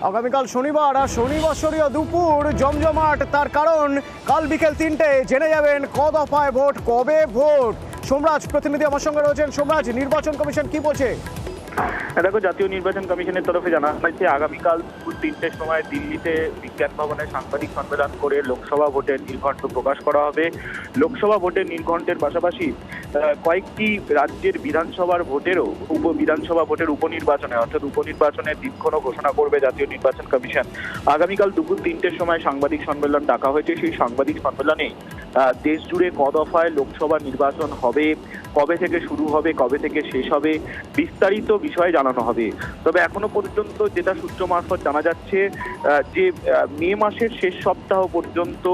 আগামীকাল শনিবার আর শনিবর্ষরীয় দুপুর জমজমাট। তার কারণ কাল বিকেল 3টে জেনে যাবেন ক দফায় ভোট, কবে ভোট। সোমরাজ প্রতিনিধি আমার সঙ্গে রয়েছেন। সোমরাজ, নির্বাচন কমিশন কি বলছে? দেখো, জাতীয় নির্বাচন কমিশনের তরফে জানানো হয়েছে আগামীকাল দুপুর 3টের সময় দিল্লিতে বিজ্ঞান ভবনে সাংবাদিক সম্মেলন করে লোকসভা ভোটের নির্ঘণ্ট প্রকাশ করা হবে। লোকসভা ভোটের নির্ঘণ্টের পাশাপাশি কয়েকটি রাজ্যের বিধানসভার ভোটেরও বিধানসভা ভোটের উপনির্বাচনে অর্থাৎ উপনির্বাচনের দিনক্ষণও ঘোষণা করবে জাতীয় নির্বাচন কমিশন। আগামীকাল দুপুর 3টের সময় সাংবাদিক সম্মেলন ডাকা হয়েছে। সেই সাংবাদিক সম্মেলনে দেশ জুড়ে ক দফায় লোকসভা নির্বাচন হবে, কবে থেকে শুরু হবে, কবে থেকে শেষ হবে, বিস্তারিত বিষয়ে জানানো হবে। তবে এখনো পর্যন্ত যেটা সূত্র মারফত জানা যাচ্ছে যে মে মাসের শেষ সপ্তাহ পর্যন্ত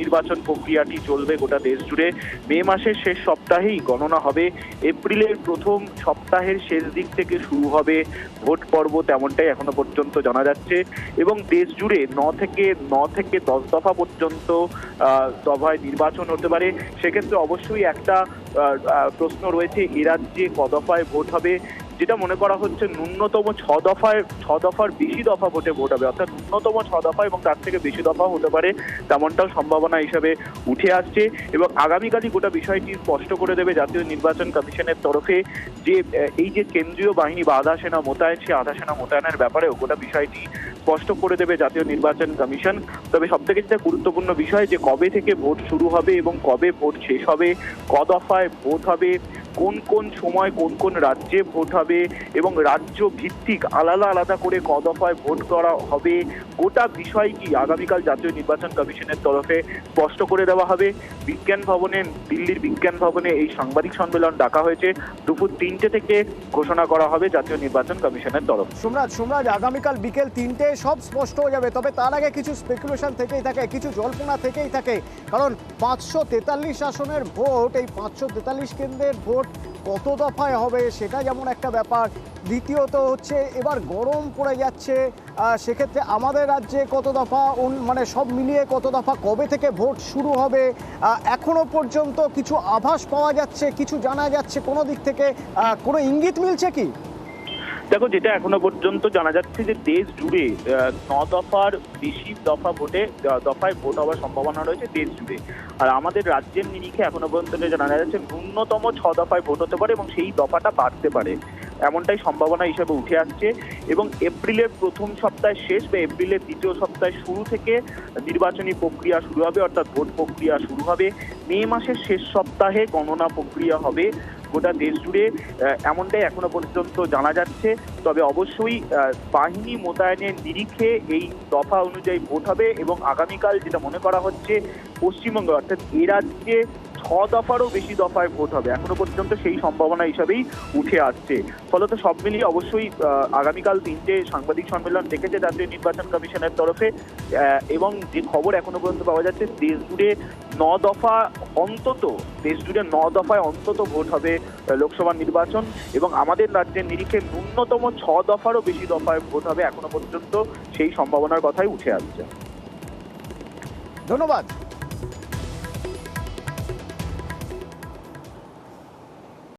নির্বাচন প্রক্রিয়াটি চলবে গোটা দেশ জুড়ে। মে মাসের শেষ সপ্তাহেই গণনা হবে, এপ্রিলের প্রথম সপ্তাহের শেষ দিক থেকে শুরু হবে ভোট পর্ব, তেমনটাই এখনো পর্যন্ত জানা যাচ্ছে। এবং দেশ জুড়ে 9 থেকে 10 দফা পর্যন্ত দফায় নির্বাচন হতে পারে। সেক্ষেত্রে অবশ্যই একটা প্রশ্ন রয়েছে, এ রাজ্যে ক দফায় ভোট হবে। যেটা মনে করা হচ্ছে ন্যূনতম 6 দফার বেশি দফা ভোটে ভোট হবে, অর্থাৎ ন্যূনতম 6 দফা এবং তার থেকে বেশি দফা হতে পারে, তেমনটাও সম্ভাবনা হিসাবে উঠে আসছে। এবং আগামীকালই গোটা বিষয়টি স্পষ্ট করে দেবে জাতীয় নির্বাচন কমিশনের তরফে যে এই যে কেন্দ্রীয় বাহিনী বা আধা সেনা মোতায়েন, সে আধা সেনা মোতায়েনের ব্যাপারেও গোটা বিষয়টি স্পষ্ট করে দেবে জাতীয় নির্বাচন কমিশন। তবে সবথেকে যেটা গুরুত্বপূর্ণ বিষয় যে কবে থেকে ভোট শুরু হবে এবং কবে ভোট শেষ হবে, ক দফায় ভোট হবে, কোন কোন সময় কোন কোন রাজ্যে ভোট হবে এবং রাজ্য ভিত্তিক আলাদা আলাদা করে ক দফায় ভোট করা হবে, গোটা বিষয়টি আগামীকাল জাতীয় নির্বাচন কমিশনের তরফে স্পষ্ট করে দেওয়া হবে। দিল্লির বিজ্ঞান ভবনে এই সাংবাদিক সম্মেলন ডাকা হয়েছে। দুপুর 3টে থেকে ঘোষণা করা হবে জাতীয় নির্বাচন কমিশনের তরফ। সোমরাজ, আগামীকাল বিকেল 3টে সব স্পষ্ট হয়ে যাবে। তবে তার আগে কিছু স্পেকুলেশন থেকেই থাকে, কিছু জল্পনা থেকেই থাকে। কারণ 543 আসনের ভোট, এই 543 কেন্দ্রের ভোট কত দফায় হবে সেটা যেমন একটা ব্যাপার। দ্বিতীয়ত হচ্ছে এবার গরম পড়ে যাচ্ছে, সেক্ষেত্রে আমাদের রাজ্যে কত দফা, মানে সব মিলিয়ে কত দফা, কবে থেকে ভোট শুরু হবে এখনো পর্যন্ত কিছু আভাস পাওয়া যাচ্ছে, কিছু জানা যাচ্ছে কোনো দিক থেকে, কোনো ইঙ্গিত মিলছে কি? দেখো, যেটা এখনো পর্যন্ত জানা যাচ্ছে যে দেশ জুড়ে 9 দফার বেশি দফায় ভোট হওয়ার সম্ভাবনা রয়েছে দেশ জুড়ে। আর আমাদের রাজ্যের নিরিখে এখনো পর্যন্ত জানা যাচ্ছে ন্যূনতম 6 দফায় ভোট হতে পারে এবং সেই দফাটা বাড়তে পারে, এমনটাই সম্ভাবনা হিসেবে উঠে আসছে। এবং এপ্রিলের প্রথম সপ্তাহে শেষ বা এপ্রিলের দ্বিতীয় সপ্তাহে শুরু থেকে নির্বাচনী প্রক্রিয়া শুরু হবে, অর্থাৎ ভোট প্রক্রিয়া শুরু হবে। মে মাসের শেষ সপ্তাহে গণনা প্রক্রিয়া হবে গোটা দেশ জুড়ে, এমনটাই এখনো পর্যন্ত জানা যাচ্ছে। তবে অবশ্যই বাহিনী মোতায়েনের নিরিখে এই দফা অনুযায়ী ভোট হবে এবং আগামীকাল যেটা মনে করা হচ্ছে পশ্চিমবঙ্গ অর্থাৎ এ রাজ্যে 6 দফারও বেশি দফায় ভোট হবে, এখনো পর্যন্ত সেই সম্ভাবনা হিসাবেই উঠে আসছে। ফলত সব মিলিয়ে অবশ্যই আগামীকাল 3টে সাংবাদিক সম্মেলন ডেকেছে জাতীয় নির্বাচন কমিশনের তরফে। এবং যে খবর এখনো পর্যন্ত পাওয়া যাচ্ছে দেশ জুড়ে 9 দফায় অন্তত ভোট হবে লোকসভা নির্বাচন এবং আমাদের রাজ্যের নিরিখে ন্যূনতম 6 দফারও বেশি দফায় ভোট হবে, এখনো পর্যন্ত সেই সম্ভাবনার কথাই উঠে আসছে। ধন্যবাদ।